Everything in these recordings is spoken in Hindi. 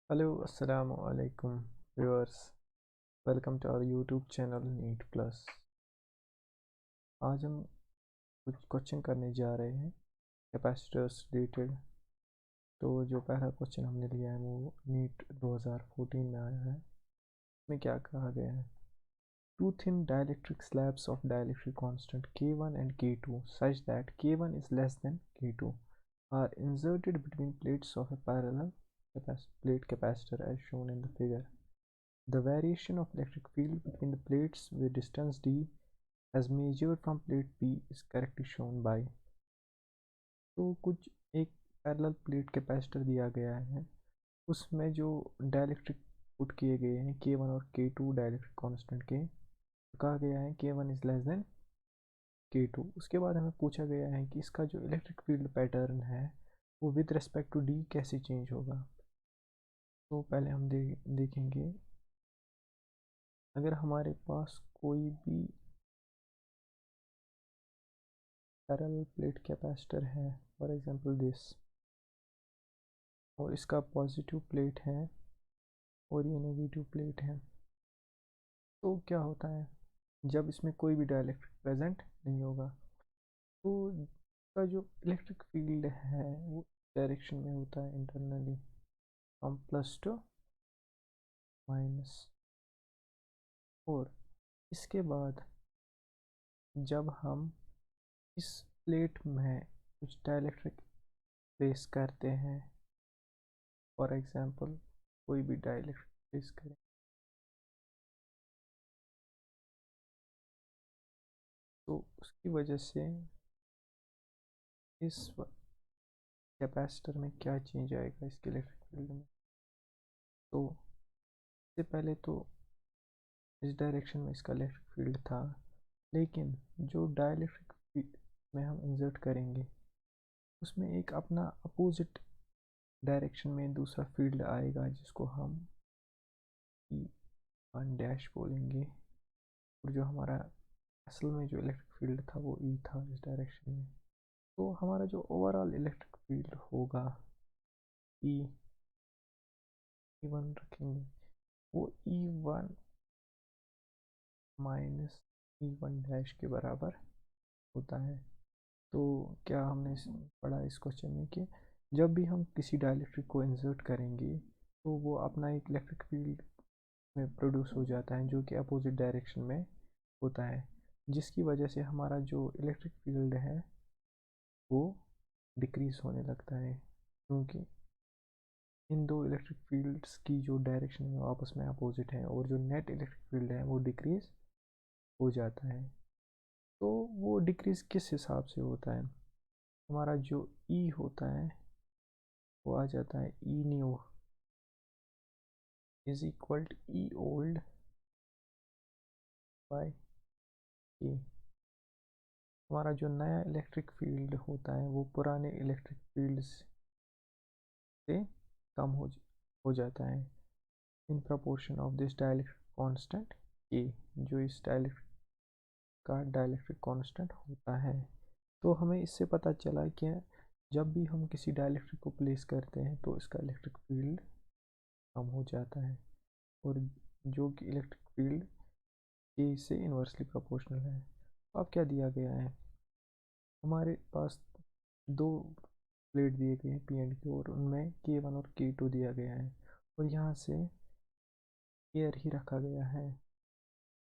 हेलो अस्सलाम वालेकुम viewers. Welcome to our YouTube channel neat plus. आज हम कुछ क्वेश्चन करने जा रहे हैं कैपेसिटर्स रिलेटेड। तो जो पहला क्वेश्चन हमने लिया है वो नीट 2014 में आया है। इसमें क्या कहा गया है? Two thin dielectric slabs of dielectric constant K1 and K2 such that K1 is less than K2 are inserted between plates of a parallel plate capacitor as shown in the figure. The variation of electric field between the plates with distance d as measured from plate P is correctly shown by। तो कुछ एक पैरेलल प्लेट कैपेसिटर दिया गया है, उसमें जो डाइलेक्ट्रिक पुट किए गए हैं K1 और K2 डाइलेक्ट्रिक कांस्टेंट के, कहा गया है K1 is less than K2। उसके बाद हमें पूछा गया है कि इसका जो इलेक्ट्रिक फील्ड पैटर्न है वो विद रिस्पेक्ट टू डी कैसे चेंज होगा। तो पहले हम देखेंगे, अगर हमारे पास कोई भी पैरेलल प्लेट कैपेसिटर है, फॉर एग्जांपल दिस, और इसका पॉजिटिव प्लेट है और ये नेगेटिव प्लेट है, तो क्या होता है जब इसमें कोई भी डाइलेक्ट्रिक प्रेजेंट नहीं होगा तो इसका जो इलेक्ट्रिक फील्ड है वो डायरेक्शन में होता है internally, from plus two minus. और इसके बाद जब हम इस प्लेट में कुछ डाइलेक्ट्रिक प्लेस करते हैं, फॉर एग्जांपल कोई भी डाइलेक्ट्रिक प्लेस करें, तो उसकी वजह से इस कैपेसिटर में क्या चेंज आएगा इसके इलेक्ट्रिक फील्ड में। तो इससे पहले तो इस डायरेक्शन में इसका इलेक्ट्रिक फील्ड था, लेकिन जो डाइलेक्ट्रिक फील्ड में हम इंसर्ट करेंगे उसमें एक अपना अपोजिट डायरेक्शन में दूसरा फील्ड आएगा जिसको हम E1 डैश बोलेंगे। और जो हमारा असल में जो इलेक्ट्रिक फील्ड था वो E था इस डायरेक्शन में। तो हमारा जो ओवरऑल इलेक्ट्रिक फील्ड होगा E1 रखेंगे, वो E1 माइनस E1 डैश के बराबर होता है। तो क्या हमने पढ़ा इस क्वेश्चन में कि जब भी हम किसी डाइलेक्ट्रिक को इंसर्ट करेंगे तो वो अपना एक इलेक्ट्रिक फील्ड में प्रोड्यूस हो जाता है जो कि अपोजिट डायरेक्शन में होता है, जिसकी वजह से हमारा जो इलेक्ट्रिक फील्ड है वो डिक्रीज होने लगता है, क्योंकि इन दो इलेक्ट्रिक फील्ड्स की जो डायरेक्शन है वो आपस में अपोजिट है और जो नेट इलेक्ट्रिक फील्ड है वो डिक्रीज हो जाता है। तो वो डिक्रीज किस हिसाब से होता है? हमारा जो ई होता है वो आ जाता है E new is equal to E old by K. हमारा जो नया इलेक्ट्रिक फील्ड होता है वो पुराने इलेक्ट्रिक फील्ड से कम हो जाता है in proportion of this dielectric constant के, जो इस डाइलेक्ट्रिक का डाइलेक्ट्रिक कांस्टेंट होता है। तो हमें इससे पता चला कि जब भी हम किसी डाइलेक्ट्रिक को प्लेस करते हैं तो इसका इलेक्ट्रिक फील्ड कम हो जाता है, और जो कि इलेक्ट्रिक फील्ड के से इन्वर्सली प्रोपोर्शनल है। अब क्या दिया गया है? हमारे पास दो प्लेट दिए गए हैं पी एंड क्यू, और उनमें K1 और K2 दिया गया है, और यहाँ से एयर ही रखा गया है।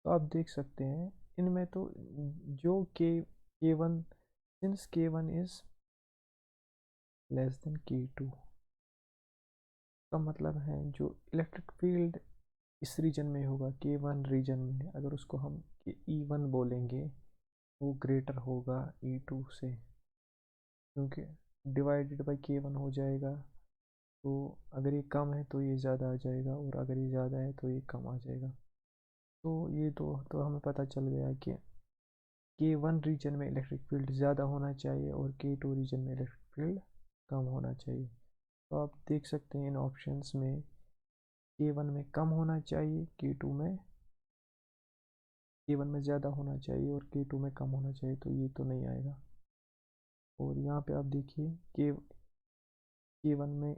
तो आप देख सकते हैं इनमें तो जो K1, since K1 is less than K2 का मतलब है जो इलेक्ट्रिक फील्ड इस रीजन में होगा K1 रीजन में, अगर उसको हम E1 बोलेंगे वो ग्रेटर होगा E2 से, क्योंकि डिवाइडेड बाई K1 हो जाएगा। तो अगर ये कम है तो ये ज़्यादा आ जाएगा, और अगर ये ज़्यादा है तो ये कम आ जाएगा। तो ये तो हमें पता चल गया कि K1 रीजन में इलेक्ट्रिक फील्ड ज़्यादा होना चाहिए और K2 रीजन में इलेक्ट्रिक फील्ड कम होना चाहिए। तो आप देख सकते हैं इन ऑप्शंस में K1 में कम होना चाहिए, K1 में ज़्यादा होना चाहिए और K2 में कम होना चाहिए, तो ये तो नहीं आएगा। और यहाँ पे आप देखिए K1 में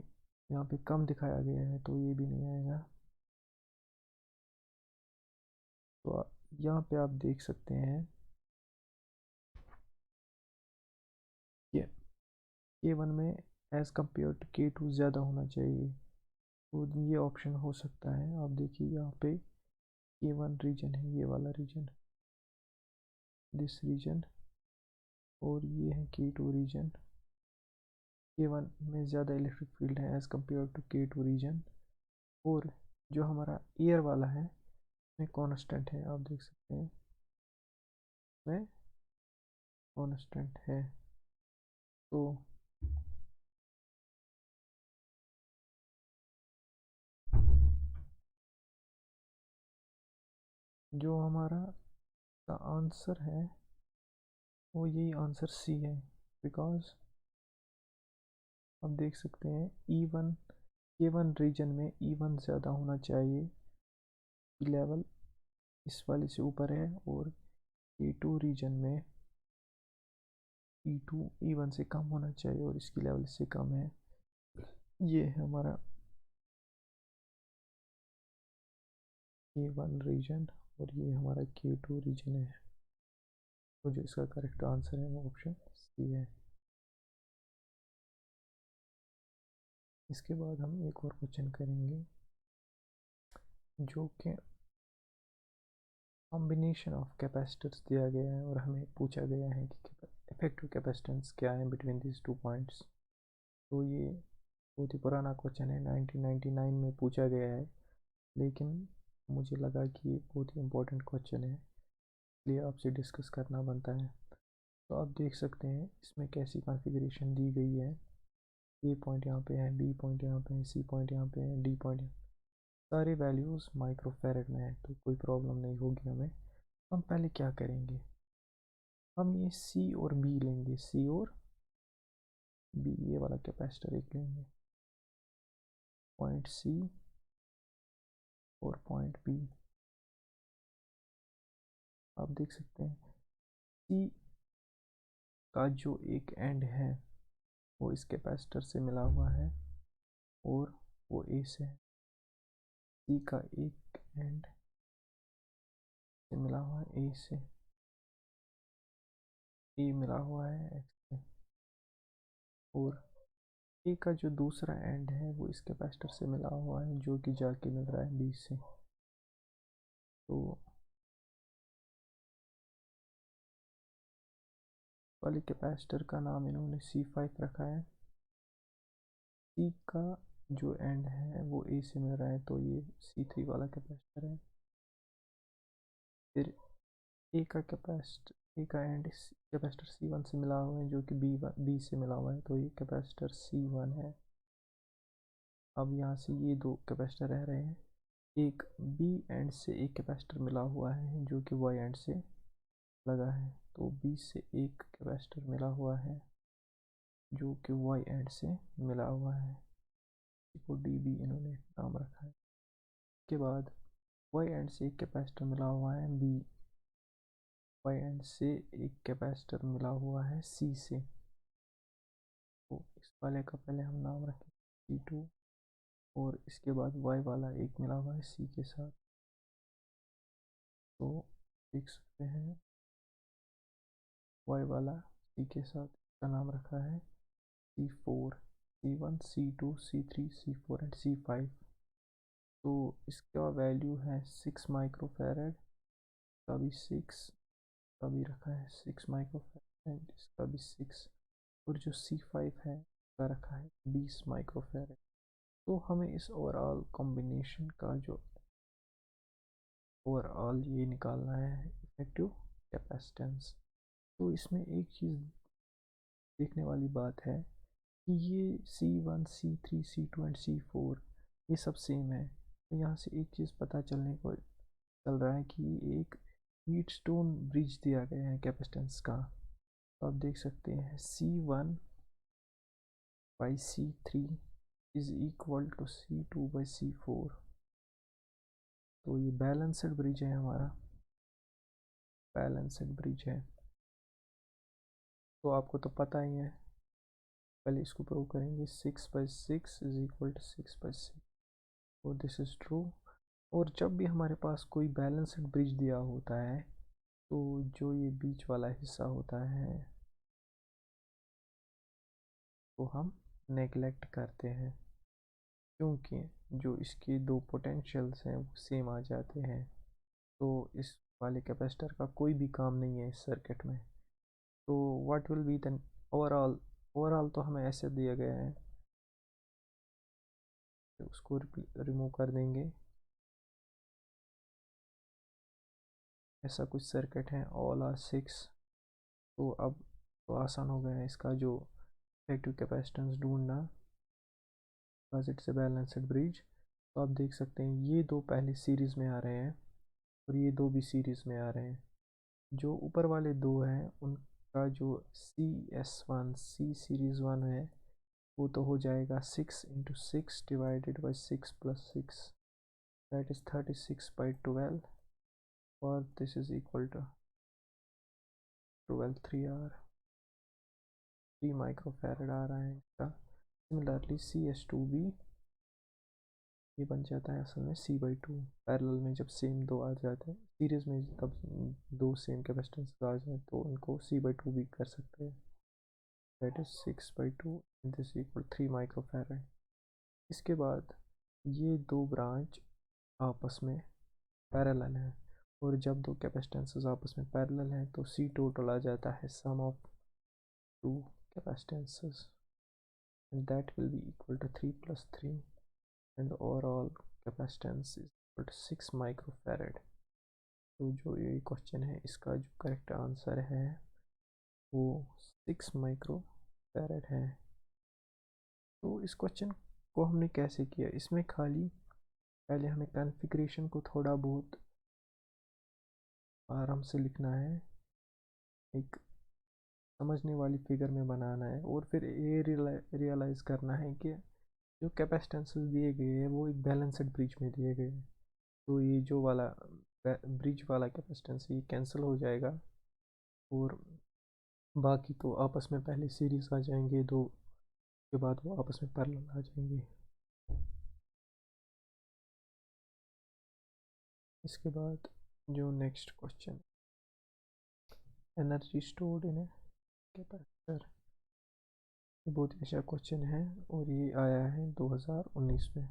यहाँ पे कम दिखाया गया है तो ये भी नहीं आएगा। तो यहाँ पे आप देख सकते हैं कि K1 में एज़ कम्पेयर टू K2 ज़्यादा होना चाहिए, तो ये ऑप्शन हो सकता है। आप देखिए यहाँ पे K1 रीजन है, ये वाला रीजन, दिस रीजन, और ये है K2 रीजन। K1 में ज़्यादा इलेक्ट्रिक फील्ड है as compare to K2 region, और जो हमारा एयर वाला है में कांस्टेंट है, आप देख सकते हैं में कांस्टेंट है। तो जो हमारा का आंसर है वो यही आंसर सी है, बिकॉज आप देख सकते हैं E1 K1 रीजन में E1 ज़्यादा होना चाहिए, ई लेवल इस वाले से ऊपर है, और K2 रीजन में E2 E1 से कम होना चाहिए और इसकी लेवल से कम है। ये है हमारा K1 रीजन और ये हमारा K2 रीजन है। तो जो इसका करेक्ट आंसर है वो ऑप्शन सी है। इसके बाद हम एक और क्वेश्चन करेंगे जो कि कॉम्बिनेशन ऑफ कैपेसिटर्स दिया गया है और हमें पूछा गया है कि इफेक्टिव कैपेसिटेंस क्या है बिटवीन दिस टू पॉइंट्स। तो ये बहुत ही पुराना क्वेश्चन है, 1999 में पूछा गया है, लेकिन मुझे लगा कि ये बहुत ही इम्पोर्टेंट क्वेश्चन है, इसलिए आपसे डिस्कस करना बनता है। तो आप देख सकते हैं इसमें कैसी कॉन्फ़िगरेशन दी गई है। ए पॉइंट यहाँ पे है, बी पॉइंट यहाँ पे है, सी पॉइंट यहाँ पे है, डी पॉइंट, सारे वैल्यूज़ माइक्रोफैरड में है, तो कोई प्रॉब्लम नहीं होगी हमें। हम पहले क्या करेंगे, हम ये सी और बी लेंगे, सी और बी, ये वाला कैपेसिटर एक लेंगे, पॉइंट सी और पॉइंट बी। आप देख सकते हैं सी का जो एक एंड है वो इस कैपेसिटर से मिला हुआ है और वो ए से है, सी का एक एंड से मिला हुआ है ए से, ए मिला हुआ है एक्स से, और ए का जो दूसरा एंड है वो इस कैपेसिटर से मिला हुआ है जो कि जाके मिल रहा है बी से। तो वाले कैपेसिटर का नाम इन्होंने C5 रखा है। सी का जो एंड है वो ए से मिल रहा है तो ये C3 वाला कैपेसिटर है। फिर ए का एंड कैपेसिटर C1 से मिला हुआ है जो कि बी से मिला हुआ है, तो ये कैपेसिटर C1 है। अब यहाँ से ये दो कैपेसिटर रह रहे हैं, एक बी एंड से एक कैपेसिटर मिला हुआ है जो कि वाई एंड से लगा है, तो बी से एक कैपेसिटर मिला हुआ है जो कि वाई एंड से मिला हुआ है, इसको डी बी इन्होंने नाम रखा है। उसके बाद वाई एंड से एक कैपेसिटर मिला हुआ है बी, वाई एंड से एक कैपेसिटर मिला हुआ है सी से, तो इस वाले का पहले हम नाम रखें C2, और इसके बाद वाई वाला एक मिला हुआ है सी के साथ, तो देख सकते हैं वाई वाला सी के साथ इसका नाम रखा है C4, C1 C2 C3 C4 and C5। तो इसका वैल्यू है 6 माइक्रोफैरड, का भी 6, का भी रखा है 6 माइक्रोफैरड एंड इसका भी 6, और जो C5 है उसका रखा है 20 माइक्रोफैरड। तो हमें इस ओवरऑल कॉम्बिनेशन का जो ओवरऑल ये निकालना है इफेक्टिव कैपेसिटेंस। तो इसमें एक चीज़ देखने वाली बात है कि ये C1 C3 C2 and C4 ये सब सेम है। तो यहाँ से एक चीज़ पता चल रहा है कि एक हीटस्टोन ब्रिज दिया गया है कैपेसिटेंस का। तो आप देख सकते हैं C1/C3 is equal to C2/C4। तो ये बैलेंस्ड ब्रिज है, हमारा बैलेंस्ड ब्रिज है, तो आपको तो पता ही है पहले इसको प्रूव करेंगे, 6/6 इज इक्वल टू 6/6, और दिस इज ट्रू। और जब भी हमारे पास कोई बैलेंस्ड ब्रिज दिया होता है तो जो ये बीच वाला हिस्सा होता है वो हम नेगलेक्ट करते हैं, क्योंकि जो इसके दो पोटेंशियल्स हैं वो सेम आ जाते हैं, तो इस वाले कैपेसिटर का कोई भी काम नहीं है इस सर्किट में। तो what will be the overall, overall तो हमें ऐसे दिया गया है, तो उसको रिमूव कर देंगे। ऐसा कुछ सर्किट है, ऑल आर 6। तो अब तो आसान हो गया है इसका जो इफेक्टिव कैपेसिटेंस ढूंढना, because it's a balanced bridge. तो आप देख सकते हैं ये दो पहले सीरीज़ में आ रहे हैं और ये दो भी सीरीज़ में आ रहे हैं। जो ऊपर वाले दो हैं उनका जो सी सीरीज़ वन है वो तो हो जाएगा 6 × 6 डिवाइडेड बाई 6 + 6, दैट इज़ 36/12, और this is equal to 12 3R, 3 microfarad आ रहा है इसका। सिमिलरली CS2 भी ये बन जाता है असल में C/2। पैरेलल में जब सेम दो आ जाते हैं, सीरीज में तब दो सेम कैपेसिटेंस आ जाए तो उनको C/2 भी कर सकते हैं, that is 6/2 and this equal 3 microfarad. इसके बाद ये दो ब्रांच आपस में पैरेलल हैं, और जब दो कैपेसिटेंसेस आपस में पैरेलल हैं तो C टोटल आ जाता है sum of two capacitances, and that will be equal to 3 + 3, and the overall capacitance is equal to 6 microfarad. तो जो ये क्वेश्चन है इसका जो करेक्ट आंसर है वो 6 माइक्रोफैरड है। तो इस क्वेश्चन को हमने कैसे किया, इसमें खाली पहले हमें कॉन्फ़िगरेशन को थोड़ा बहुत आराम से लिखना है, एक समझने वाली फिगर में बनाना है, और फिर ये रियलाइज़ करना है कि जो कैपेसिटेंसेस दिए गए हैं वो एक बैलेंस्ड ब्रिज में दिए गए हैं। तो ये जो वाला ब्रिज वाला कैपेसिटेंस ये कैंसिल हो जाएगा, और बाकी तो आपस में पहले सीरीज आ जाएंगे, दो के बाद वो आपस में पैरेलल आ जाएंगे। इसके बाद जो next question, energy stored in a capacitor, ये बहुत अच्छा क्वेश्चन है और ये आया है 2019 में।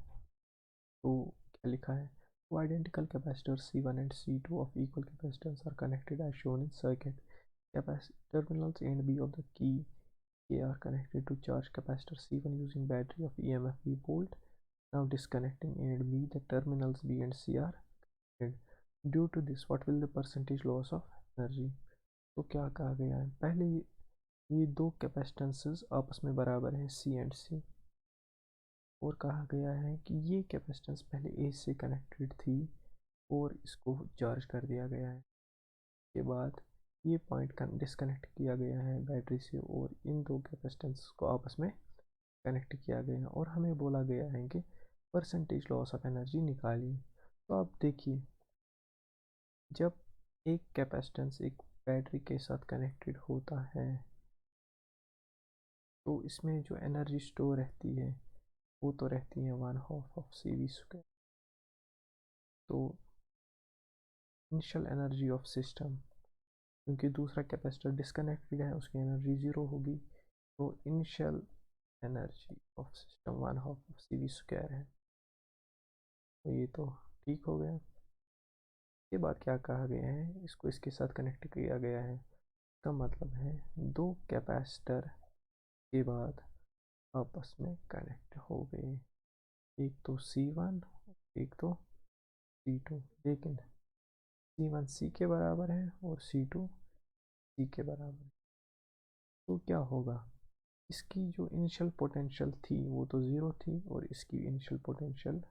तो क्या लिखा है, two identical capacitor C1 and C2 of equal capacitance are connected as shown in circuit. Terminals A and B of the key K are connected to charge capacitor C1 using battery of EMF V volt. Now disconnecting A and B, the terminals B and C are connected. Due to this, what will the percentage loss of energy? तो क्या कहा गया है, पहले ये दो कैपेसिटेंसेस आपस में बराबर हैं C and C, और कहा गया है कि ये कैपेसिटेंस पहले A से कनेक्टेड थी और इसको चार्ज कर दिया गया है। के बाद ये पॉइंट डिस्कनेक्ट किया गया है बैटरी से और इन दो कैपेसिटेंस को आपस में कनेक्ट किया गया है, और हमें बोला गया है कि परसेंटेज लॉस ऑफ एनर्जी निकालिए। तो आप देखिए, जब एक कैपेसिटेंस एक बैटरी के साथ कनेक्टेड होता है तो इसमें जो एनर्जी स्टोर रहती है वो तो रहती है 1/2 ऑफ CV²। तो इनिशियल एनर्जी ऑफ सिस्टम, क्योंकि दूसरा कैपेसिटर डिस्कनेक्टेड है उसकी एनर्जी ज़ीरो होगी, तो initial energy of system 1/2 of CV² है। तो ये तो ठीक हो गया। इसके बाद क्या कहा गया है, इसको इसके साथ कनेक्ट किया गया है, इसका मतलब है दो कैपेसिटर के बाद आपस में कनेक्ट हो गए, एक तो C1 एक तो C2, लेकिन C1 C के बराबर है और C2 C के बराबर है। तो क्या होगा, इसकी जो इनिशियल पोटेंशियल थी वो तो ज़ीरो थी और इसकी इनिशियल पोटेंशियल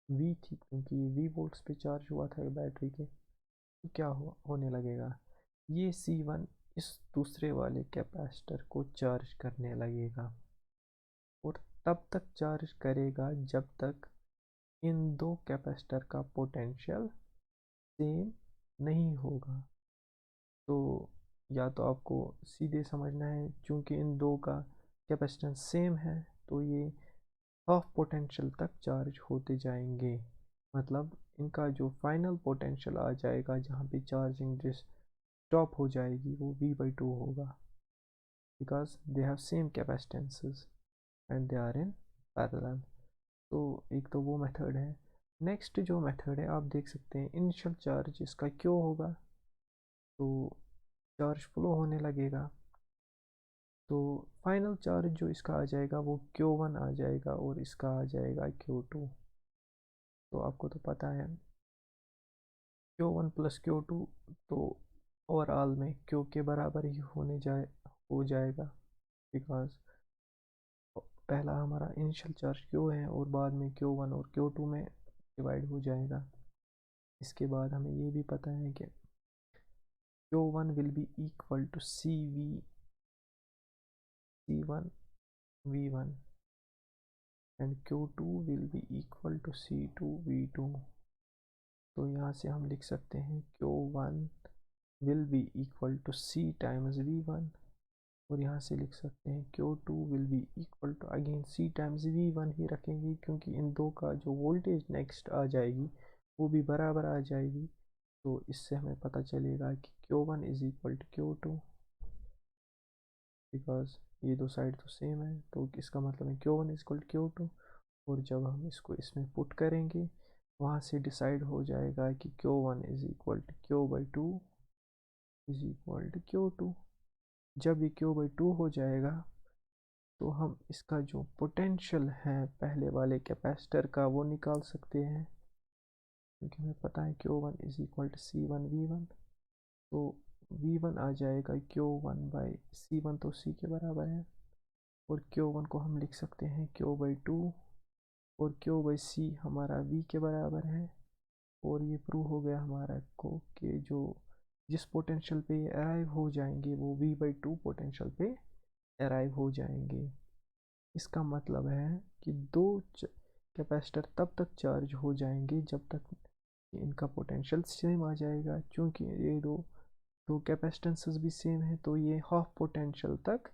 V थी, क्योंकि ये V वोल्ट्स पे चार्ज हुआ था बैटरी के। तो क्या होने लगेगा, ये C1 इस दूसरे वाले कैपेसिटर को चार्ज करने लगेगा, और तब तक चार्ज करेगा जब तक इन दो कैपेसिटर का पोटेंशियल सेम नहीं होगा। तो या तो आपको सीधे समझना है, चूंकि इन दो का कैपेसिटेंस सेम है तो ये हाफ पोटेंशियल तक चार्ज होते जाएंगे। मतलब इनका जो फाइनल पोटेंशियल आ जाएगा जहाँ पे चार्जिंग जिस स्टॉप हो जाएगी वो V/2 होगा, because they have same capacitances and they are in parallel. तो एक तो वो मेथड है। नेक्स्ट जो मेथड है आप देख सकते हैं इनिशियल चार्ज इसका क्यों होगा, तो चार्ज फ्लो होने लगेगा तो फाइनल चार्ज जो इसका आ जाएगा वो Q1 आ जाएगा और इसका आ जाएगा Q2। तो आपको तो पता है Q1 प्लस Q2 तो ओवरऑल में Q के बराबर ही हो जाएगा, बिकॉज पहला हमारा इनिशियल चार्ज Q है और बाद में Q1 और Q2 में डिवाइड हो जाएगा। इसके बाद हमें ये भी पता है कि Q1 will be equal to C1 V1 and Q2 will be equal to C2 V2। तो यहाँ से हम लिख सकते हैं Q1 will be equal to C times V1 और यहाँ से लिख सकते हैं Q2 will be equal to again C times V1 ही रखेंगे क्योंकि इन दो का जो वोल्टेज नेक्स्ट आ जाएगी वो भी बराबर आ जाएगी। तो इससे हमें पता चलेगा कि Q1 is equal to Q2, because ये दो साइड तो सेम है तो इसका मतलब है Q1 is equal to Q2। और जब हम इसको इसमें पुट करेंगे वहाँ से डिसाइड हो जाएगा कि Q1 is equal to Q/2 is equal to Q2। जब ये Q/2 हो जाएगा तो हम इसका जो पोटेंशियल है पहले वाले कैपेसिटर का वो निकाल सकते हैं, क्योंकि हमें पता है Q1 is equal to C1 V1। तो V1 आ जाएगा Q1/C1 तो C के बराबर है और Q1 को हम लिख सकते हैं Q/2 और Q/C हमारा V के बराबर है। और ये प्रूव हो गया हमारा को कि जो जिस पोटेंशियल पे ये अराइव हो जाएंगे वो V/2 पोटेंशियल पे अराइव हो जाएंगे। इसका मतलब है कि दो कैपेसिटर तब तक चार्ज हो जाएंगे जब तक इनका पोटेंशियल सेम आ जाएगा। क्योंकि ये दो कैपेसिटेंसेस भी सेम है तो ये हाफ पोटेंशियल तक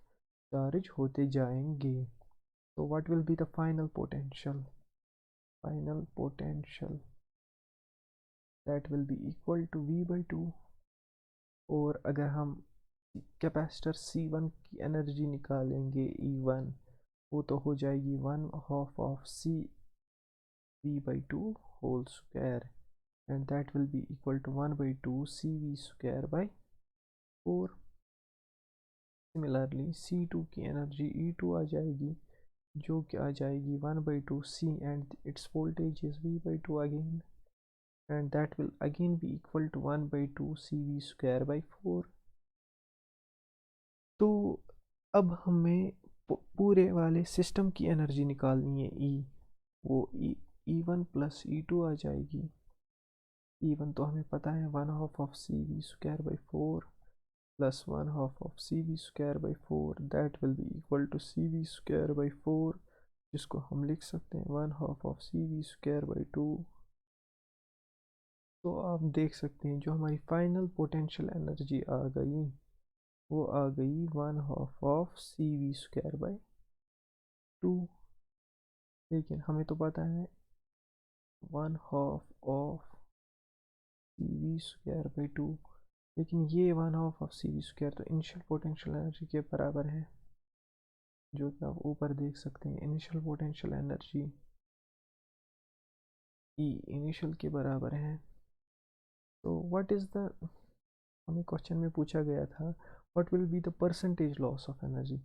चार्ज होते जाएंगे। तो what will be the final potential? Final potential that will be equal to V/2। और अगर हम कैपेसिटर C1 की एनर्जी निकालेंगे E1 वो तो हो जाएगी 1/2 of C V/2 whole square and that will be equal to 1/2 CV square by 4। Similarly C2 की एनर्जी E2 आ जाएगी जो कि आ जाएगी 1/2 C and its voltage is V/2 again and that will again be equal to 1/2 CV square by 4। तो अब हमें पूरे वाले सिस्टम की एनर्जी निकालनी है वो E1 प्लस E2 आ जाएगी। E1 तो हमें पता है 1/2 of CV square by 4 plus 1/2 of CV square by 4 that will be equal to CV square by 4, जिसको हम लिख सकते हैं 1/2 ऑफ CV स्क्वायर बाई 2। तो आप देख सकते हैं जो हमारी फाइनल पोटेंशियल एनर्जी आ गई वो आ गई 1/2 ऑफ CV स्क्वायर बाई 2। लेकिन हमें तो पता है 1/2 ऑफ CV स्क्वायर बाई 2, लेकिन ये 1/2 ऑफ CV स्क्वायर तो इनिशियल पोटेंशियल एनर्जी के बराबर है, जो कि आप ऊपर देख सकते हैं। Initial potential energy E initial के बराबर है। तो व्हाट इज़ द, हमें क्वेश्चन में पूछा गया था what will be the percentage loss of energy.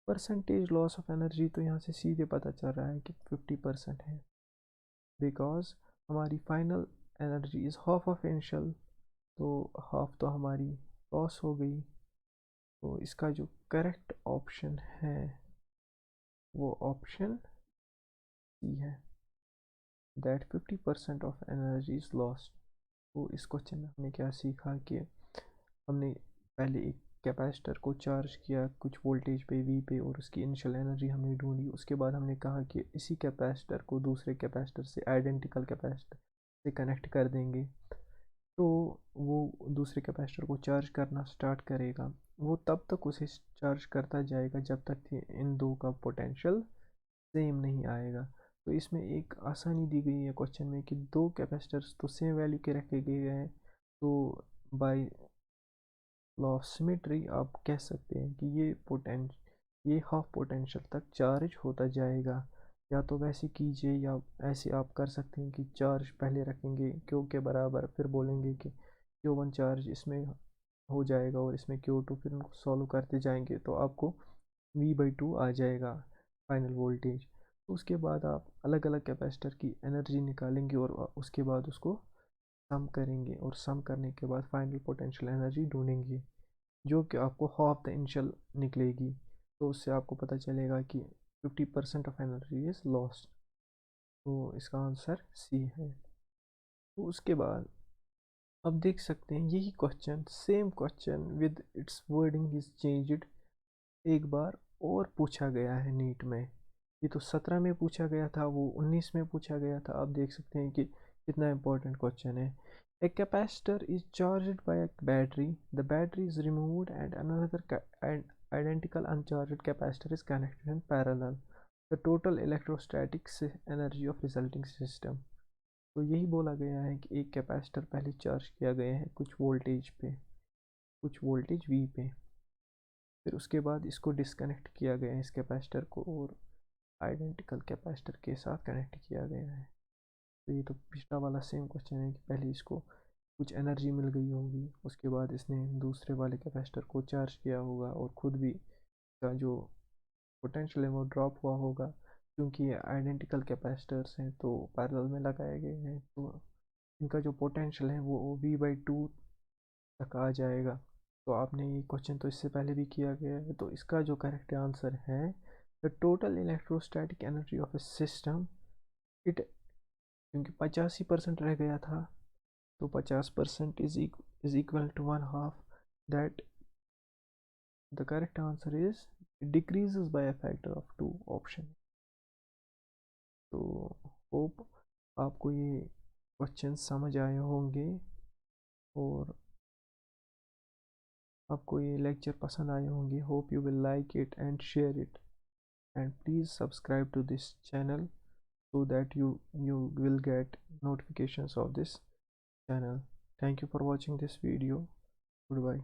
Percentage loss of energy तो यहाँ से सीधे पता चल रहा है कि 50% है, बिकॉज हमारी final energy is half of initial तो हाफ तो हमारी लॉस हो गई। तो इसका जो करेक्ट ऑप्शन है वो ऑप्शन सी है, that 50% of energy is lost. तो इस क्वेश्चन में हमने क्या सीखा कि हमने पहले एक कैपेसिटर को चार्ज किया कुछ वोल्टेज पे V पे और उसकी इनिशियल एनर्जी हमने ढूंढी। उसके बाद हमने कहा कि इसी कैपेसिटर को दूसरे कैपेसिटर से आइडेंटिकल कैपेसिटर से कनेक्ट कर देंगे तो वो दूसरे कैपेसिटर को चार्ज करना स्टार्ट करेगा। वो तब तक उसे चार्ज करता जाएगा जब तक कि इन दो का पोटेंशियल सेम नहीं आएगा। तो इसमें एक आसानी दी गई है क्वेश्चन में कि दो कैपेसिटर्स तो सेम वैल्यू के रखे गए हैं, तो बाय लॉ ऑफ सिमेट्री आप कह सकते हैं कि ये हाफ पोटेंशियल तक चार्ज होता जाएगा। या तो वैसे कीजिए या ऐसे आप कर सकते हैं कि चार्ज पहले रखेंगे क्यू के बराबर, फिर बोलेंगे कि Q1 चार्ज इसमें हो जाएगा और इसमें Q2, फिर उनको सॉल्व करते जाएंगे तो आपको V/2 आ जाएगा फाइनल वोल्टेज। तो उसके बाद आप अलग अलग कैपेसिटर की एनर्जी निकालेंगे और उसके बाद उसको सम करेंगे, और सम करने के बाद फाइनल पोटेंशियल एनर्जी ढूंढेंगे जो कि आपको हाफ द इनिशियल निकलेगी। तो उससे आपको पता चलेगा कि 50% ऑफ एनर्जी इज लॉस्ट। तो इसका आंसर सी है। तो उसके बाद अब देख सकते हैं यही question, same question with its wording is changed, एक बार और पूछा गया है नीट में। ये तो 17 में पूछा गया था, वो 19 में पूछा गया था। आप देख सकते हैं कि कितना इंपॉर्टेंट क्वेश्चन है। A capacitor is charged by a battery. The battery is removed and another identical uncharged capacitor is connected in parallel. The total electrostatic energy of resulting system. तो यही बोला गया है कि एक कैपेसिटर पहले चार्ज किया गया है कुछ वोल्टेज पे, कुछ वोल्टेज V पे, फिर उसके बाद इसको डिस्कनेक्ट किया गया है इस कैपेसिटर को और आइडेंटिकल कैपेसिटर के साथ कनेक्ट किया गया है। तो ये तो पिछला वाला सेम क्वेश्चन है कि पहले इसको कुछ एनर्जी मिल गई होगी, उसके बाद इसने दूसरे वाले कैपेसिटर को चार्ज किया होगा और खुद भी का जो पोटेंशियल है वो ड्रॉप हुआ होगा। क्योंकि ये आइडेंटिकल कैपेसिटर्स हैं तो पैरेलल में लगाए गए हैं, तो इनका जो पोटेंशियल है वो V/2 तक आ जाएगा। तो आपने ये क्वेश्चन तो इससे पहले भी किया गया है। तो इसका जो करेक्ट आंसर है, the total electrostatic energy of a system, it, क्योंकि 85% रह गया था, तो 50% is equal to 1/2, that the correct answer is decreases by a factor of 2 option. तो होप आपको ये क्वेश्चन समझ आए होंगे और आपको ये लेक्चर पसंद आए होंगे। Hope you will like it and share it, and please subscribe to this channel so that you will get notifications of this channel. Thank you for watching this video. Goodbye.